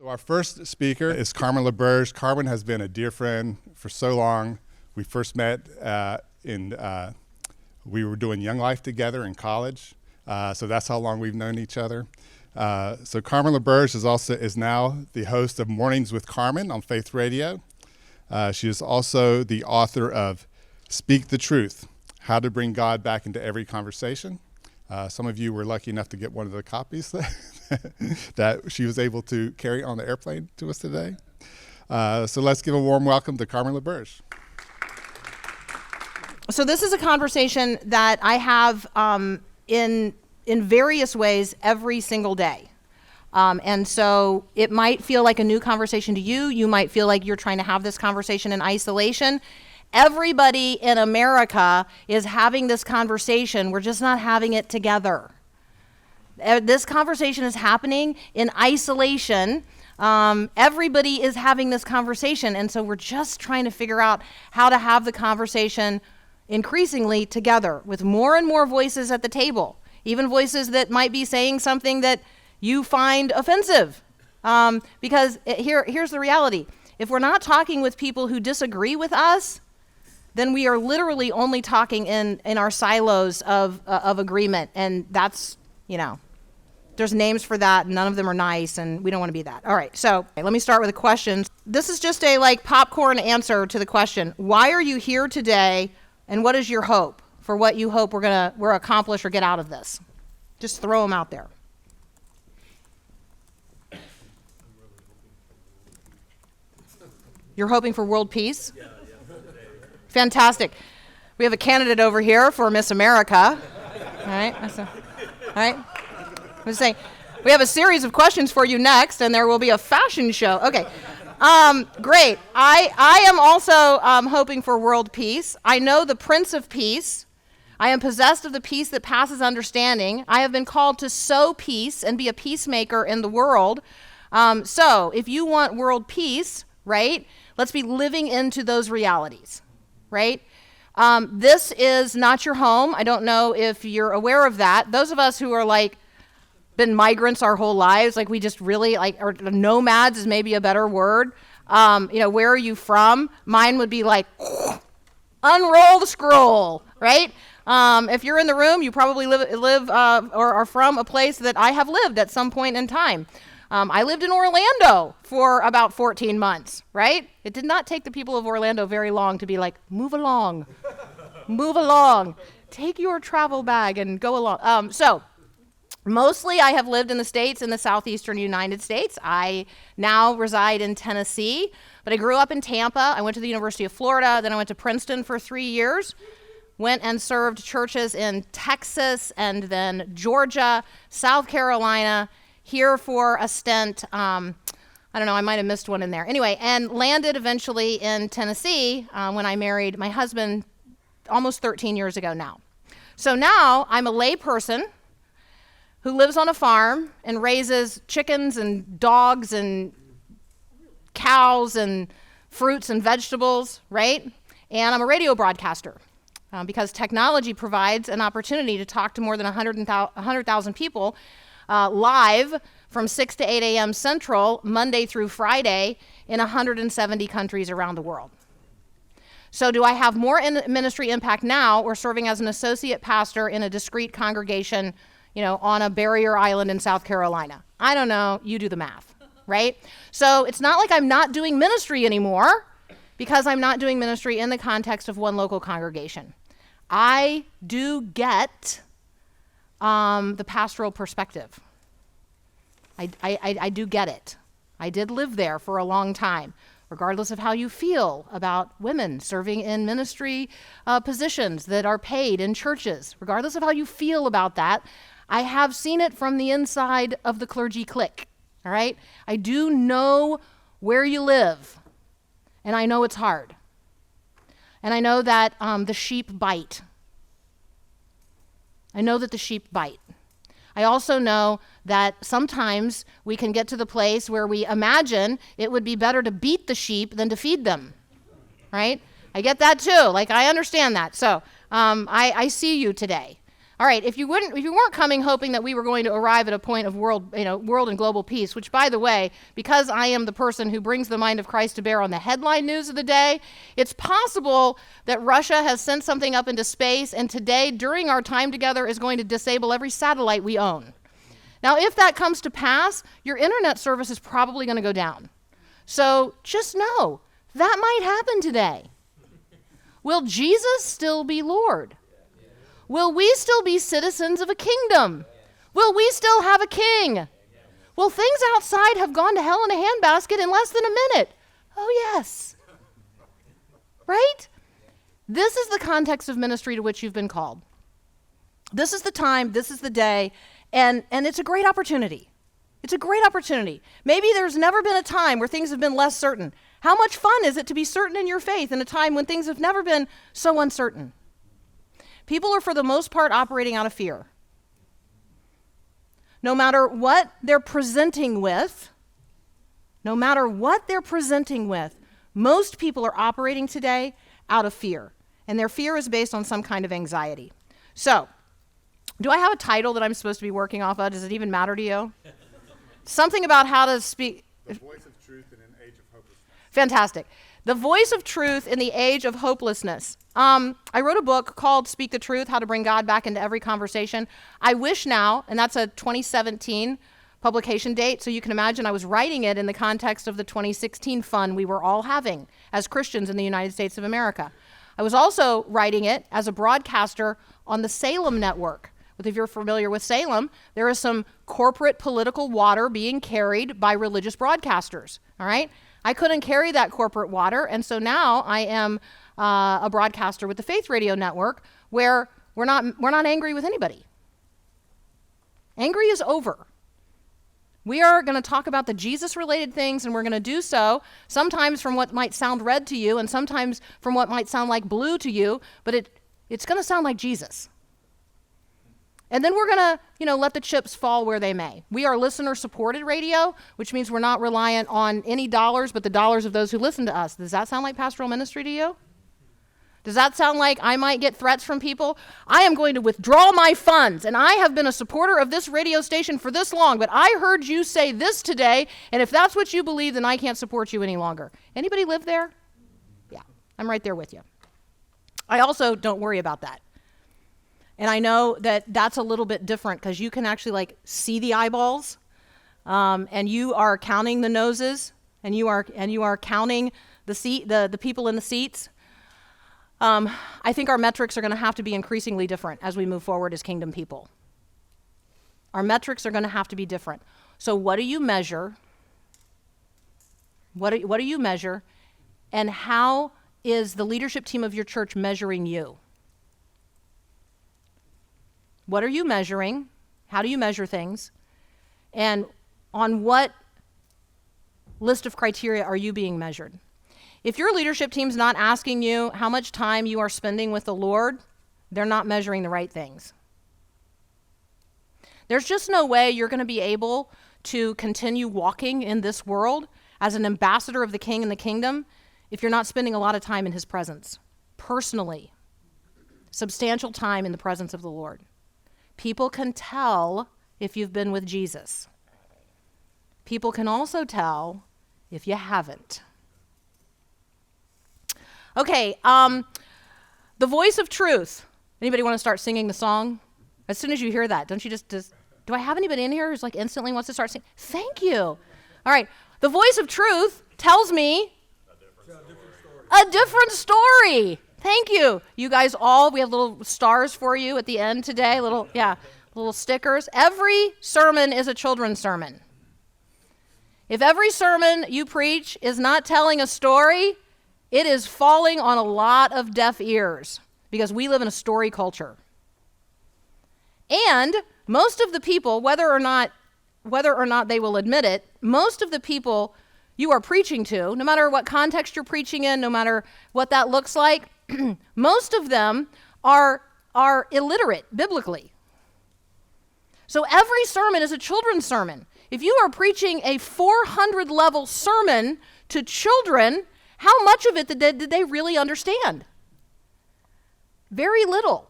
Our first speaker is Carmen LaBerge. Carmen has been a dear friend for so long. We first met we were doing Young Life together in college, so that's how long we've known each other. So Carmen LaBerge is now the host of Mornings with Carmen on Faith Radio. She is also the author of Speak the Truth, How to Bring God Back into Every Conversation. Some of you were lucky enough to get one of the copies that she was able to carry on the airplane to us today. So let's give a warm welcome to Carmen LaBerge. So this is a conversation that I have in various ways every single day. And so it might feel like a new conversation to you. You might feel like you're trying to have this conversation in isolation. Everybody in America is having this conversation. We're just not having it together. This conversation is happening in isolation. Everybody is having this conversation. And so we're just trying to figure out how to have the conversation increasingly together with more and more voices at the table, even voices that might be saying something that you find offensive. Because here's the reality. If we're not talking with people who disagree with us, then we are literally only talking in our silos of agreement. And that's, there's names for that. None of them are nice, and we don't want to be that. All right, so let me start with a question. This is just a popcorn answer to the question. Why are you here today, and what is your hope for what you hope we're accomplish or get out of this? Just throw them out there. You're hoping for world peace? Yeah. Fantastic. We have a candidate over here for Miss America. All right. I'm saying, we have a series of questions for you next, and there will be a fashion show. Okay. Great. I am also hoping for world peace. I know the Prince of Peace. I am possessed of the peace that passes understanding. I have been called to sow peace and be a peacemaker in the world. So if you want world peace, right, let's be living into those realities, right? This is not your home. I don't know if you're aware of that. Those of us who are been migrants our whole lives, we just really or nomads is maybe a better word. Where are you from? Mine would be unroll the scroll, right? If you're in the room, you probably live or are from a place that I have lived at some point in time. I lived in Orlando for about 14 months, right? It did not take the people of Orlando very long to be move along, take your travel bag and go along. So mostly I have lived in the States, in the southeastern United States. I now reside in Tennessee, but I grew up in Tampa. I went to the University of Florida, then I went to Princeton for 3 years, went and served churches in Texas and then Georgia, South Carolina, here for a stint, I don't know, I might have missed one in there. Anyway, and landed eventually in Tennessee when I married my husband almost 13 years ago now. So now I'm a lay person who lives on a farm and raises chickens and dogs and cows and fruits and vegetables, right? And I'm a radio broadcaster because technology provides an opportunity to talk to more than 100,000 people live from 6 to 8 a.m. Central, Monday through Friday, in 170 countries around the world. So do I have more ministry impact now or serving as an associate pastor in a discrete congregation, on a barrier island in South Carolina? I don't know. You do the math, right? So it's not like I'm not doing ministry anymore because I'm not doing ministry in the context of one local congregation. I do get the pastoral perspective. I do get it. I did live there for a long time, regardless of how you feel about women serving in ministry positions that are paid in churches. Regardless of how you feel about that, I have seen it from the inside of the clergy clique, all right? I do know where you live, and I know it's hard. And I know that the sheep bite. I know that the sheep bite. I also know that sometimes we can get to the place where we imagine it would be better to beat the sheep than to feed them, right? I get that too. I understand that. So I see you today. All right, if you weren't coming hoping that we were going to arrive at a point of world and global peace, which, by the way, because I am the person who brings the mind of Christ to bear on the headline news of the day, it's possible that Russia has sent something up into space, and today, during our time together, is going to disable every satellite we own. Now, if that comes to pass, your internet service is probably going to go down. So just know that might happen today. Will Jesus still be Lord? Will we still be citizens of a kingdom? Will we still have a king? Will things outside have gone to hell in a handbasket in less than a minute? Oh, yes. Right? This is the context of ministry to which you've been called. This is the time, this is the day, and it's a great opportunity. It's a great opportunity. Maybe there's never been a time where things have been less certain. How much fun is it to be certain in your faith in a time when things have never been so uncertain? People are, for the most part, operating out of fear. No matter what they're presenting with, most people are operating today out of fear. And their fear is based on some kind of anxiety. So, do I have a title that I'm supposed to be working off of? Does it even matter to you? Something about how to speak. The voice of truth in an age of hopelessness. Fantastic. The voice of truth in the age of hopelessness. I wrote a book called Speak the Truth, How to Bring God Back into Every Conversation. I wish now, and that's a 2017 publication date, so you can imagine I was writing it in the context of the 2016 fun we were all having as Christians in the United States of America. I was also writing it as a broadcaster on the Salem network. If you're familiar with Salem, there is some corporate political water being carried by religious broadcasters, all right? I couldn't carry that corporate water, and so now I am a broadcaster with the Faith Radio Network, where we're not angry with anybody. Angry is over. We are going to talk about the Jesus-related things, and we're going to do so sometimes from what might sound red to you, and sometimes from what might sound like blue to you, but it's going to sound like Jesus. And then we're going to, let the chips fall where they may. We are listener-supported radio, which means we're not reliant on any dollars but the dollars of those who listen to us. Does that sound like pastoral ministry to you? Does that sound like I might get threats from people? I am going to withdraw my funds, and I have been a supporter of this radio station for this long, but I heard you say this today, and if that's what you believe, then I can't support you any longer. Anybody live there? Yeah, I'm right there with you. I also don't worry about that. And I know that that's a little bit different because you can actually see the eyeballs, and you are counting the noses, and you are counting the people in the seats. I think our metrics are going to have to be increasingly different as we move forward as kingdom people. Our metrics are going to have to be different. So what do you measure? What do you measure? And how is the leadership team of your church measuring you? What are you measuring? How do you measure things? And on what list of criteria are you being measured? If your leadership team's not asking you how much time you are spending with the Lord, they're not measuring the right things. There's just no way you're going to be able to continue walking in this world as an ambassador of the King and the kingdom if you're not spending a lot of time in his presence, personally, substantial time in the presence of the Lord. People can tell if you've been with Jesus. People can also tell if you haven't. Okay, the voice of truth. Anybody want to start singing the song? As soon as you hear that, don't you just do I have anybody in here who's instantly wants to start singing? Thank you. All right, the voice of truth tells me a different story. Thank you. You guys we have little stars for you at the end today, little stickers. Every sermon is a children's sermon. If every sermon you preach is not telling a story, it is falling on a lot of deaf ears because we live in a story culture. And most of the people, whether or not they will admit it, most of the people you are preaching to, no matter what context you're preaching in, no matter what that looks like, most of them are illiterate biblically. So every sermon is a children's sermon. If you are preaching a 400-level sermon to children, how much of it did they really understand? Very little.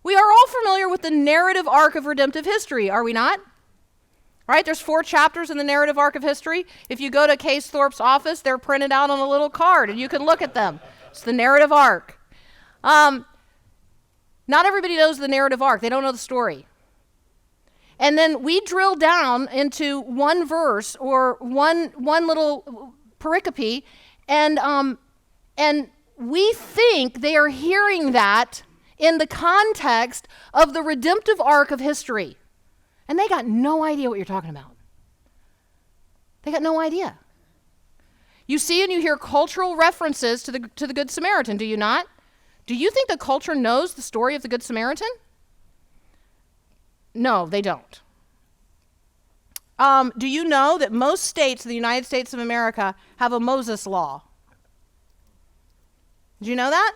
We are all familiar with the narrative arc of redemptive history, are we not? Right? There's 4 chapters in the narrative arc of history. If you go to Case Thorpe's office, they're printed out on a little card, and you can look at them. It's the narrative arc. Not everybody knows the narrative arc. They don't know the story. And then we drill down into one verse or one little pericope, and we think they are hearing that in the context of the redemptive arc of history. And they got no idea what you're talking about. They got no idea. You see and you hear cultural references to the Good Samaritan, do you not? Do you think the culture knows the story of the Good Samaritan? No, they don't. Do you know that most states in the United States of America have a Moses law? Did you know that?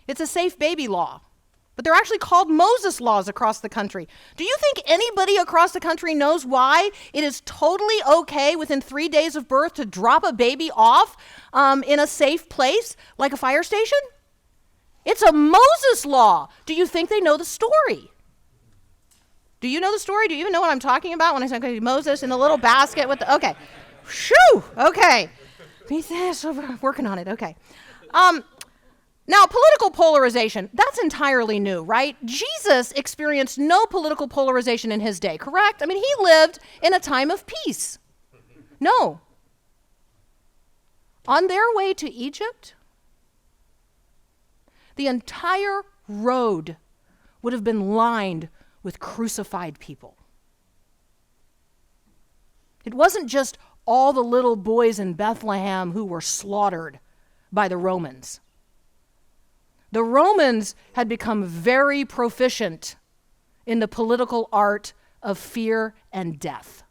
It's a safe baby law. But they're actually called Moses laws across the country. Do you think anybody across the country knows why it is totally okay within 3 days of birth to drop a baby off in a safe place like a fire station? It's a Moses law. Do you think they know the story? Do you know the story? Do you even know what I'm talking about when I say Moses in the little basket with the, okay. Shoo, okay. We're working on it, okay. Now, political polarization, that's entirely new, right? Jesus experienced no political polarization in his day, correct? I mean, he lived in a time of peace. No. On their way to Egypt, the entire road would have been lined with crucified people. It wasn't just all the little boys in Bethlehem who were slaughtered by the Romans. The Romans had become very proficient in the political art of fear and death.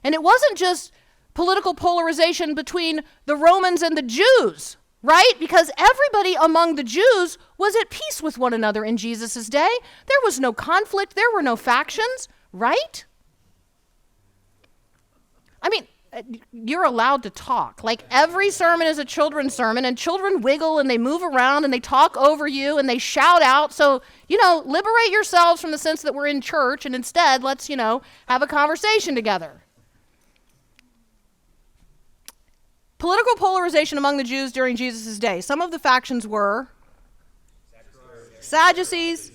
And it wasn't just political polarization between the Romans and the Jews, right? Because everybody among the Jews was at peace with one another in Jesus' day. There was no conflict. There were no factions, right? I mean, you're allowed to talk. Like every sermon is a children's sermon, and children wiggle and they move around and they talk over you and they shout out. So, liberate yourselves from the sense that we're in church, and instead let's, have a conversation together. Political polarization among the Jews during Jesus' day. Some of the factions were Sadducees,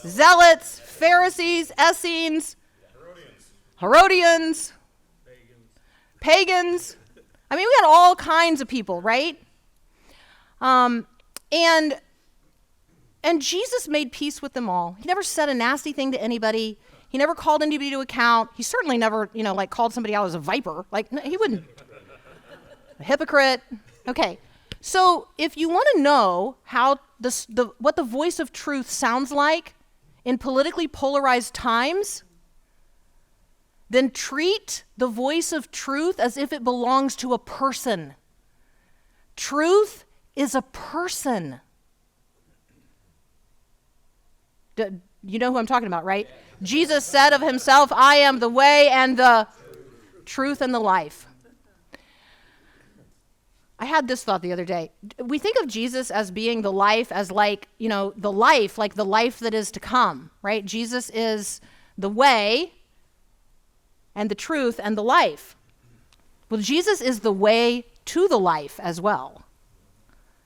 Zealots, Pharisees, Essenes, Herodians, pagans. I mean, we had all kinds of people, right? And Jesus made peace with them all. He never said a nasty thing to anybody. He never called anybody to account. He certainly never, called somebody out as a viper. No, he wouldn't. A hypocrite. Okay. So if you want to know how what the voice of truth sounds like in politically polarized times, then treat the voice of truth as if it belongs to a person. Truth is a person. You know who I'm talking about, right? Jesus said of himself, I am the way and the truth and the life. I had this thought the other day. We think of Jesus as being the life, as the life, like the life that is to come, right? Jesus is the way and the truth and the life. Well, Jesus is the way to the life as well.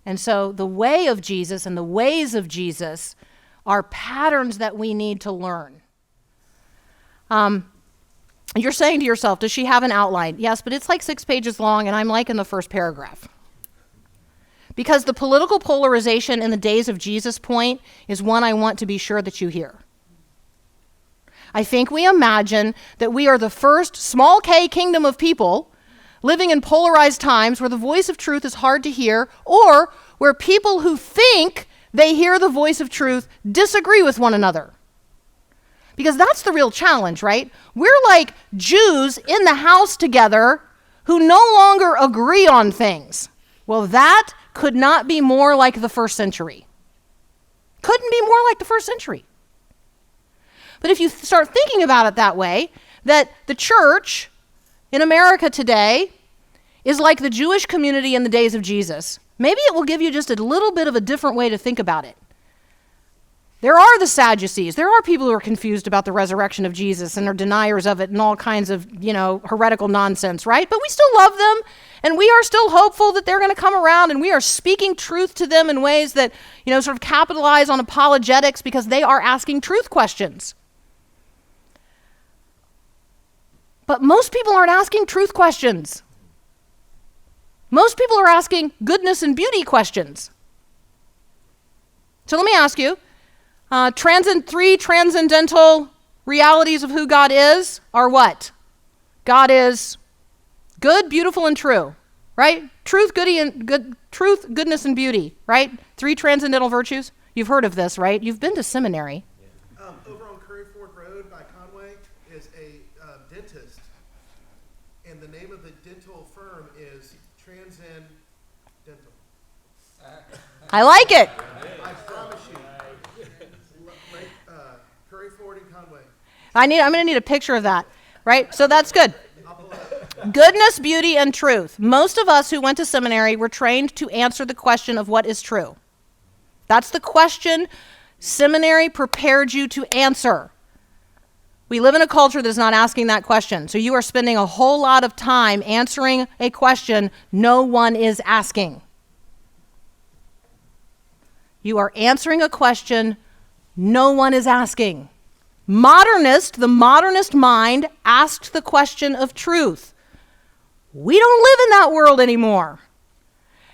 And so the way of Jesus and the ways of Jesus are patterns that we need to learn. You're saying to yourself, does she have an outline? Yes, but it's like 6 pages long, and I'm like in the first paragraph. Because the political polarization in the days of Jesus point is one I want to be sure that you hear. I think we imagine that we are the first small k kingdom of people living in polarized times where the voice of truth is hard to hear, or where people who think they hear the voice of truth disagree with one another. Because that's the real challenge, right? We're like Jews in the house together who no longer agree on things. Well, that could not be more like the first century. Couldn't be more like the first century. But if you start thinking about it that way, that the church in America today is like the Jewish community in the days of Jesus, maybe it will give you just a little bit of a different way to think about it. There are the Sadducees. There are people who are confused about the resurrection of Jesus and are deniers of it and all kinds of, heretical nonsense, right? But we still love them, and we are still hopeful that they're going to come around, and we are speaking truth to them in ways that, sort of capitalize on apologetics because they are asking truth questions. But most people aren't asking truth questions. Most people are asking goodness and beauty questions. So let me ask you, three transcendental realities of who God is are what? God is good, beautiful, and true, right? Truth, goodness, and beauty, right? 3 transcendental virtues. You've heard of this, right? You've been to seminary. Over on Curryford Road by Conway is a dentist, and the name of the dental firm is Transcend Dental. I like it. I promise you. Curryford and Conway. I'm going to need a picture of that, right? So that's good. Goodness, beauty, and truth. Most of us who went to seminary were trained to answer the question of what is true. That's the question seminary prepared you to answer. We live in a culture that is not asking that question. So you are spending a whole lot of time answering a question no one is asking. You are answering a question no one is asking. The modernist mind asked the question of truth. We don't live in that world anymore.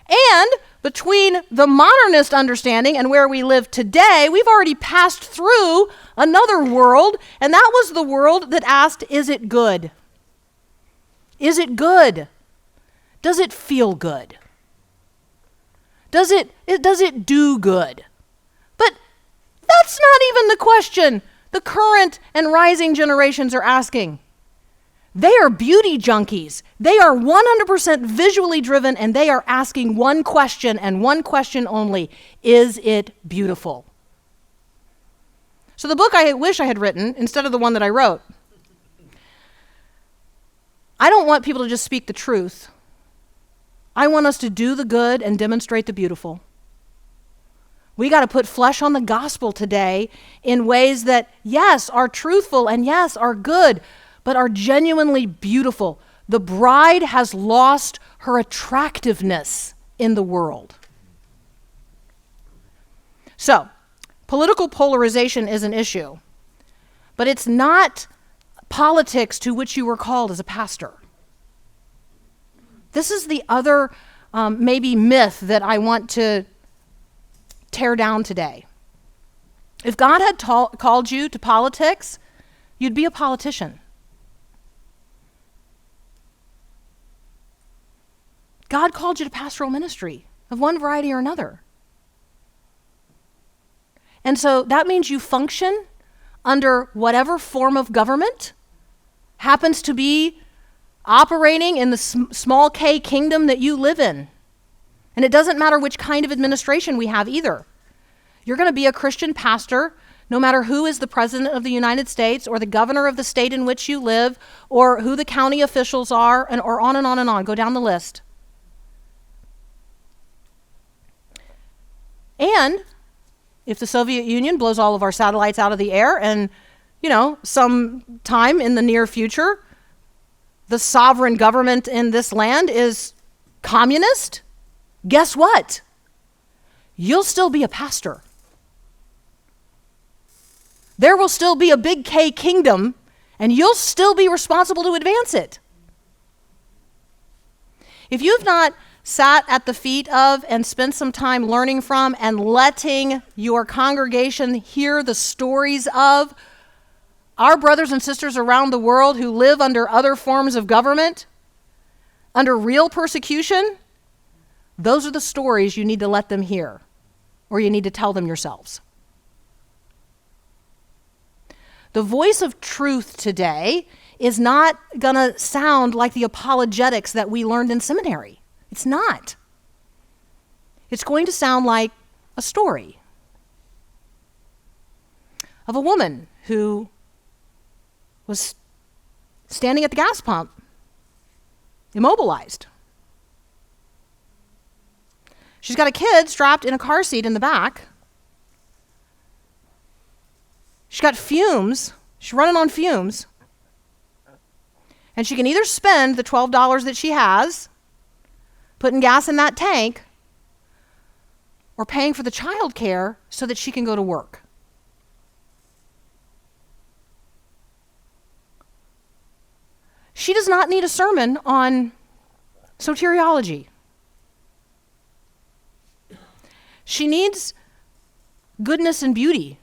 And between the modernist understanding and where we live today, we've already passed through another world, and that was the world that asked, is it good? Is it good? Does it feel good? Does it do good? But that's not even the question the current and rising generations are asking. They are beauty junkies. They are 100% visually driven, and they are asking one question and one question only. Is it beautiful? So the book I wish I had written, instead of the one that I wrote, I don't want people to just speak the truth. I want us to do the good and demonstrate the beautiful. We got to put flesh on the gospel today in ways that, yes, are truthful and yes, are good, but are genuinely beautiful. The bride has lost her attractiveness in the world. So, political polarization is an issue, but it's not politics to which you were called as a pastor. This is the other maybe myth that I want to tear down today. If God had called you to politics, you'd be a politician. God called you to pastoral ministry of one variety or another. And so that means you function under whatever form of government happens to be operating in the small k kingdom that you live in. And it doesn't matter which kind of administration we have either. You're going to be a Christian pastor no matter who is the president of the United States or the governor of the state in which you live or who the county officials are, or on and on and on. Go down the list. And if the Soviet Union blows all of our satellites out of the air and, some time in the near future, the sovereign government in this land is communist, guess what? You'll still be a pastor. There will still be a big K kingdom, and you'll still be responsible to advance it. If you've not sat at the feet of and spent some time learning from and letting your congregation hear the stories of our brothers and sisters around the world who live under other forms of government, under real persecution, those are the stories you need to let them hear, or you need to tell them yourselves. The voice of truth today is not going to sound like the apologetics that we learned in seminary. It's not. It's going to sound like a story of a woman who was standing at the gas pump, immobilized. She's got a kid strapped in a car seat in the back. she's got fumes. She's running on fumes. And she can either spend the $12 that she has putting gas in that tank or paying for the child care so that she can go to work. She does not need a sermon on soteriology. She needs goodness and beauty.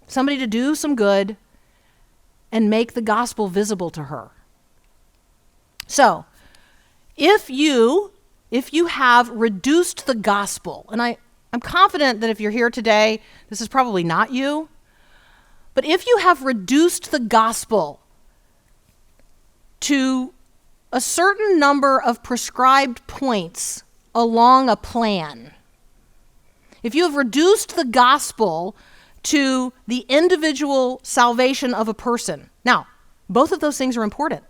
Somebody to do some good and make the gospel visible to her. So, if you have reduced the gospel, and I'm confident that if you're here today, this is probably not you, but if you have reduced the gospel to a certain number of prescribed points along a plan, if you have reduced the gospel to the individual salvation of a person. Now, both of those things are important,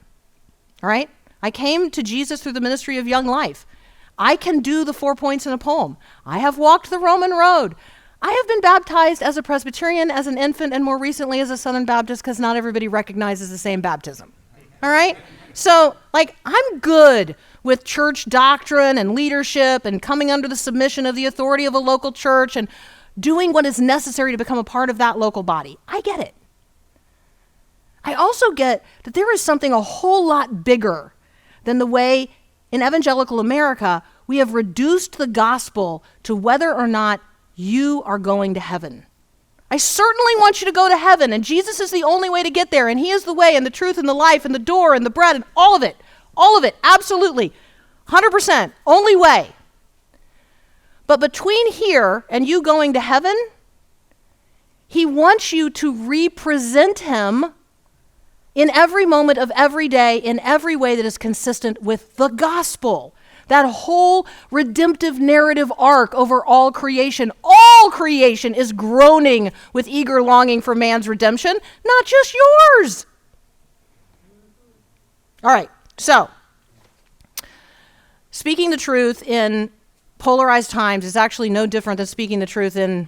all right? I came to Jesus through the ministry of Young Life. I can do the 4 points in a poem. I have walked the Roman road. I have been baptized as a Presbyterian, as an infant, and more recently as a Southern Baptist, because not everybody recognizes the same baptism, all right? So, I'm good with church doctrine and leadership and coming under the submission of the authority of a local church and doing what is necessary to become a part of that local body. I get it. I also get that there is something a whole lot bigger than the way in evangelical America we have reduced the gospel to whether or not you are going to heaven. I certainly want you to go to heaven, and Jesus is the only way to get there, and he is the way and the truth and the life and the door and the bread and all of it, absolutely, 100%, only way. But between here and you going to heaven, he wants you to represent him in every moment of every day, in every way that is consistent with the gospel. That whole redemptive narrative arc over all creation is groaning with eager longing for man's redemption, not just yours. All right, so speaking the truth in polarized times is actually no different than speaking the truth in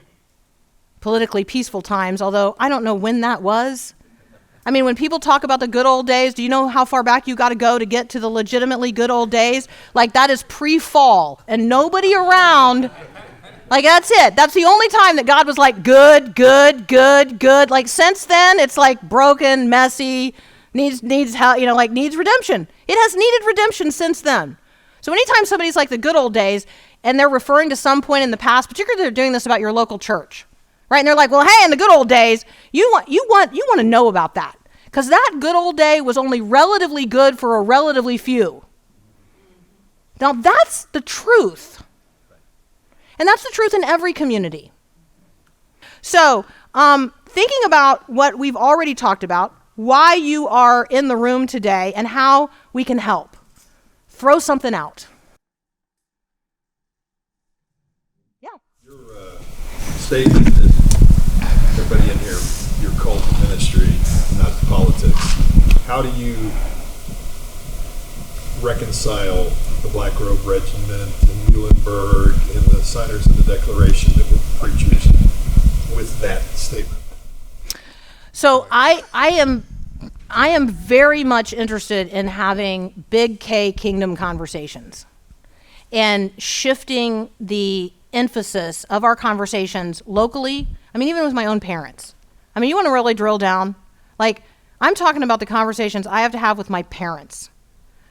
politically peaceful times, although I don't know when that was. I mean, when people talk about the good old days, do you know how far back you got to go to get to the legitimately good old days? That is pre-fall and nobody around. That's it. That's the only time that God was good. Since then, it's broken, messy, needs help, needs redemption. It has needed redemption since then. So anytime somebody's the good old days and they're referring to some point in the past, particularly they're doing this about your local church, right? And they're well, hey, in the good old days, you want to know about that. Because that good old day was only relatively good for a relatively few. Now, that's the truth. And that's the truth in every community. So, thinking about what we've already talked about, why you are in the room today, and how we can help, throw something out. Yeah. Your statement that everybody in here, your cult to ministry, not politics. How do you reconcile the Black Robe Regiment and Muhlenberg and the signers of the Declaration that were preachers with that statement? So I am very much interested in having big K kingdom conversations and shifting the emphasis of our conversations locally. Even with my own parents. You want to really drill down? I'm talking about the conversations I have to have with my parents,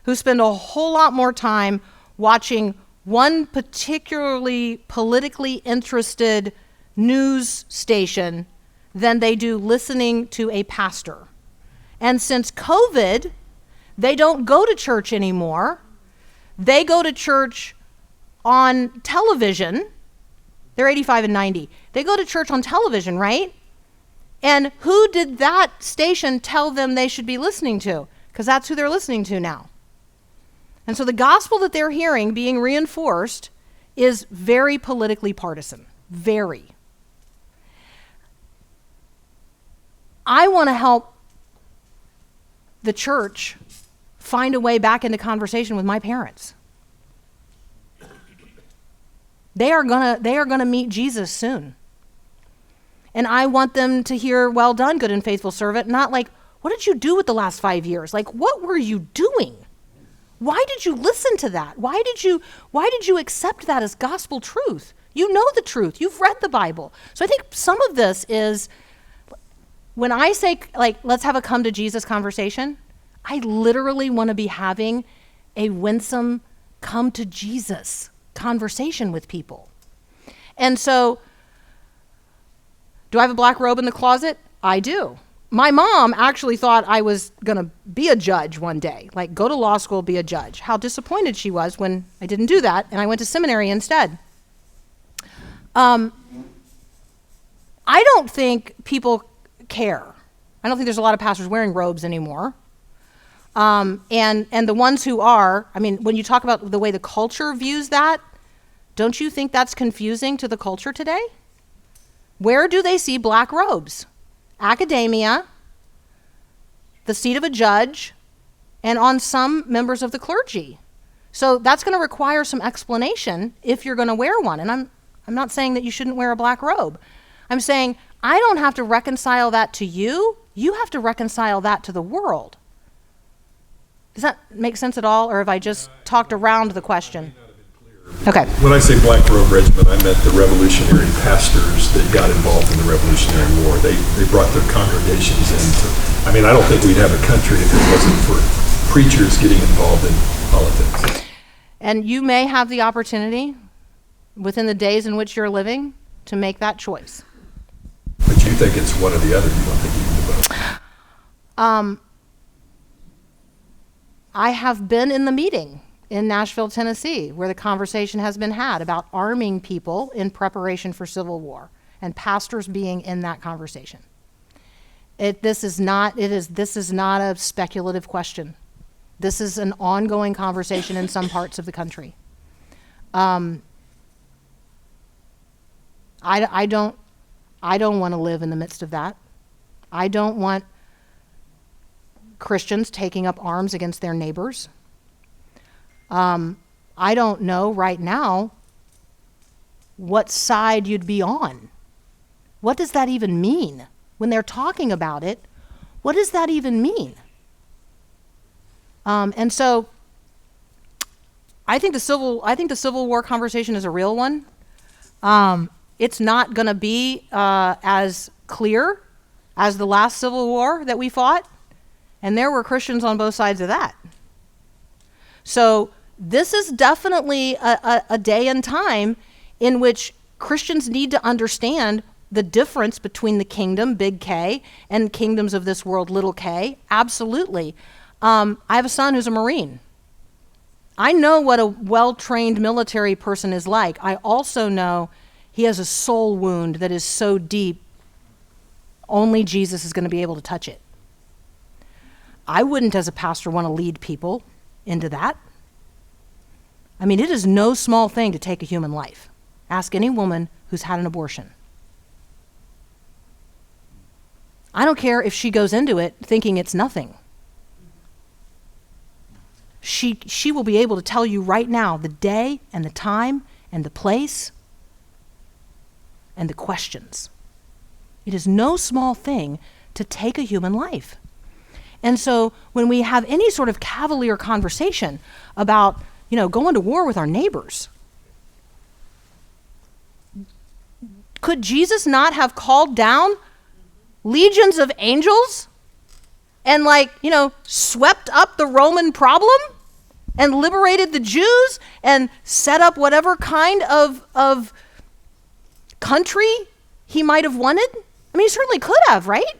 who spend a whole lot more time watching one particularly politically interested news station than they do listening to a pastor. And since COVID, they don't go to church anymore. They go to church on television. They're 85 and 90. They go to church on television, right? And who did that station tell them they should be listening to? Because that's who they're listening to now. And so the gospel that they're hearing being reinforced is very politically partisan. Very. I want to help the church find a way back into conversation with my parents. They are gonna meet Jesus soon. And I want them to hear, well done, good and faithful servant, not like, what did you do with the last 5 years? Like, what were you doing? Why did you listen to that? Why did you accept that as gospel truth? You know the truth. You've read the Bible. So I think some of this is, when I say, like, let's have a come to Jesus conversation, I literally want to be having a winsome come to Jesus conversation with people. And so, do I have a black robe in the closet? I do. My mom actually thought I was going to be a judge one day, like go to law school, be a judge. How disappointed she was when I didn't do that, and I went to seminary instead. I don't think people care. I don't think there's a lot of pastors wearing robes anymore. And the ones who are, I mean, when you talk about the way the culture views that, don't you think that's confusing to the culture today? Where do they see black robes? Academia, the seat of a judge, and on some members of the clergy. So that's going to require some explanation if you're going to wear one. And I'm not saying that you shouldn't wear a black robe. I'm saying I don't have to reconcile that to you. You have to reconcile that to the world. Does that make sense at all, or have I just talked around the question? Okay. When I say Black Robe Regiment, I meant the revolutionary pastors that got involved in the Revolutionary War. They brought their congregations into, I mean, I don't think we'd have a country if it wasn't for preachers getting involved in politics. And you may have the opportunity within the days in which you're living to make that choice. But you think it's one or the other. You don't think you can do both. I have been in the meeting in Nashville, Tennessee, where the conversation has been had about arming people in preparation for civil war, and pastors being in that conversation. This is not a speculative question. This is an ongoing conversation in some parts of the country. I don't want to live in the midst of that. I don't want Christians taking up arms against their neighbors. I don't know right now what side you'd be on. What does that even mean? When they're talking about it, what does that even mean? And so I think the Civil War conversation is a real one. It's not going to be as clear as the last Civil War that we fought, and there were Christians on both sides of that. So this is definitely a day and time in which Christians need to understand the difference between the kingdom, big K, and kingdoms of this world, little k. Absolutely. I have a son who's a Marine. I know what a well-trained military person is like. I also know he has a soul wound that is so deep, only Jesus is going to be able to touch it. I wouldn't, as a pastor, want to lead people into that. I mean, it is no small thing to take a human life. Ask any woman who's had an abortion. I don't care if she goes into it thinking it's nothing. She will be able to tell you right now the day and the time and the place and the questions. It is no small thing to take a human life. And so when we have any sort of cavalier conversation about, going to war with our neighbors, could Jesus not have called down legions of angels and swept up the Roman problem and liberated the Jews and set up whatever kind of country he might have wanted? I mean, he certainly could have, right?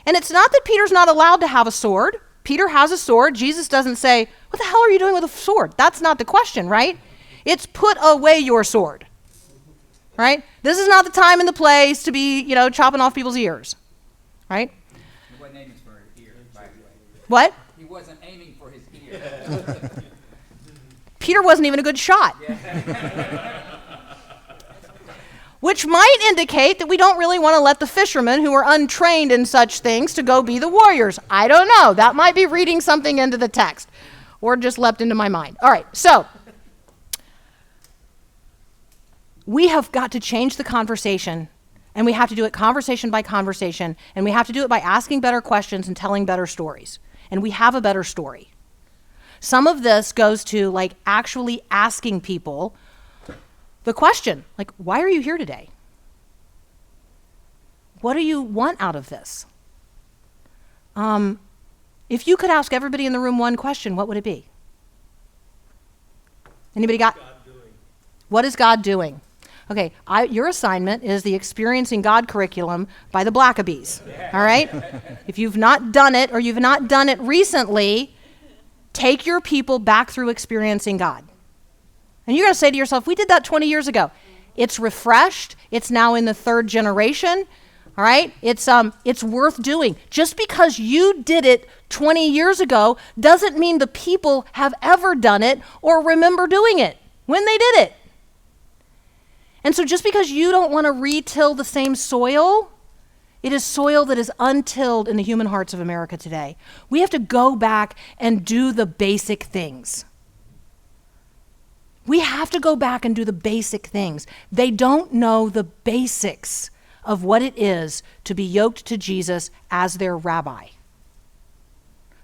And it's not that Peter's not allowed to have a sword. Peter has a sword. Jesus doesn't say, what the hell are you doing with a sword? That's not the question, right? It's put away your sword, right? This is not the time and the place to be, chopping off people's ears, right? He wasn't aiming for his ear, by the way. What? He wasn't aiming for his ear. Peter wasn't even a good shot. Which might indicate that we don't really want to let the fishermen who are untrained in such things to go be the warriors. I don't know. That might be reading something into the text or just leapt into my mind. All right, so we have got to change the conversation And we have to do it conversation by conversation, and we have to do it by asking better questions and telling better stories. And we have a better story. Some of this goes to like actually asking people the question, like, why are you here today? What do you want out of this? If you could ask everybody in the room one question, what would it be? Anybody got? What is God doing? Okay, your assignment is the Experiencing God curriculum by the Blackabees, all right? If you've not done it or you've not done it recently, take your people back through experiencing God. And you're going to say to yourself, we did that 20 years ago. It's refreshed. It's now in the 3rd generation, all right? It's worth doing. Just because you did it 20 years ago doesn't mean the people have ever done it or remember doing it when they did it. And so just because you don't want to re-till the same soil, it is soil that is untilled in the human hearts of America today. We have to go back and do the basic things. We have to go back and do the basic things. They don't know the basics of what it is to be yoked to Jesus as their rabbi.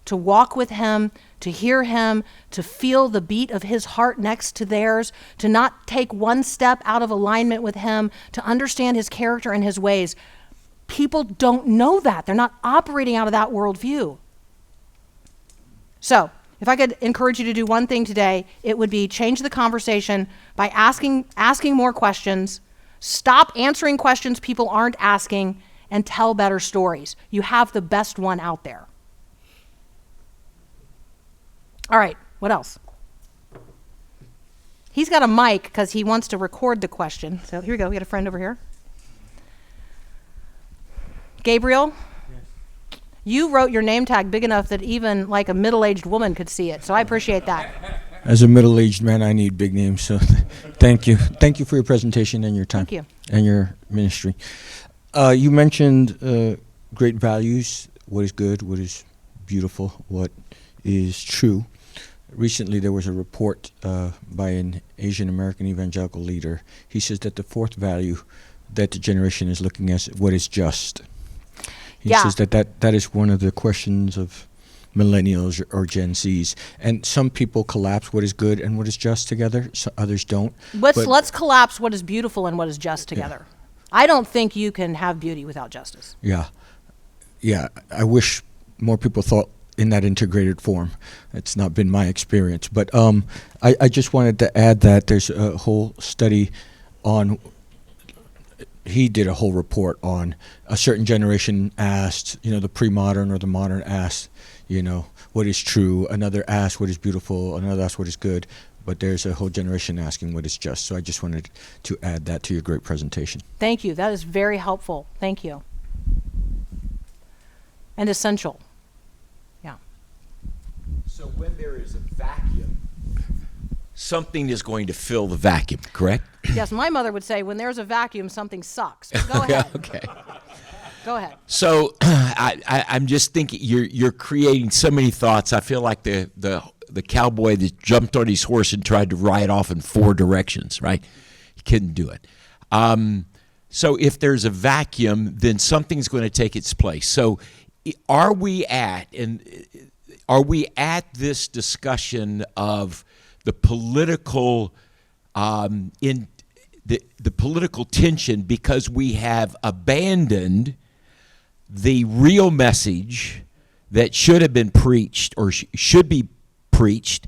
To walk with him, to hear him, to feel the beat of his heart next to theirs, to not take one step out of alignment with him, to understand his character and his ways. People don't know that. They're not operating out of that worldview. So, if I could encourage you to do one thing today, it would be change the conversation by asking more questions, stop answering questions people aren't asking, and tell better stories. You have the best one out there. All right, what else? He's got a mic because he wants to record the question. So here we go. We got a friend over here. Gabriel, yes. You wrote your name tag big enough that even like a middle-aged woman could see it. So I appreciate that. As a middle-aged man, I need big names. So thank you. Thank you for your presentation and your time. Thank you. And your ministry. You mentioned great values, what is good, what is beautiful, what is true. Recently, there was a report by an Asian American evangelical leader. He says that the 4th value that the generation is looking at is what is just. He says that is one of the questions of millennials or Gen Zs. And some people collapse what is good and what is just together. So others don't. Let's collapse what is beautiful and what is just together. Yeah. I don't think you can have beauty without justice. Yeah. I wish more people thought in that integrated form. It's not been my experience. But I just wanted to add that there's a whole study on, he did a whole report on a certain generation asked, the pre-modern or the modern asked, what is true. Another asked what is beautiful. Another asked what is good. But there's a whole generation asking what is just. So I just wanted to add that to your great presentation. Thank you. That is very helpful. Thank you. And essential. So when there is a vacuum, something is going to fill the vacuum, correct? Yes, my mother would say, when there's a vacuum, something sucks. Go ahead. Okay. Go ahead. So I'm just thinking, you're creating so many thoughts. I feel like the cowboy that jumped on his horse and tried to ride off in 4 directions, right? He couldn't do it. So if there's a vacuum, then something's going to take its place. So are we at this discussion of the political the political tension because we have abandoned the real message that should have been preached or should be preached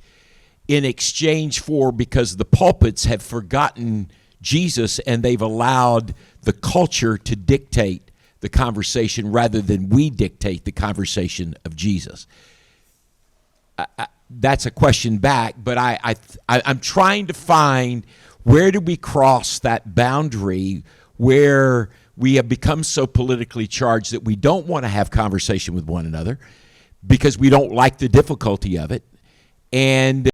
in exchange for, because the pulpits have forgotten Jesus and they've allowed the culture to dictate the conversation rather than we dictate the conversation of Jesus? That's a question back, but I'm trying to find, where do we cross that boundary where we have become so politically charged that we don't want to have conversation with one another because we don't like the difficulty of it, and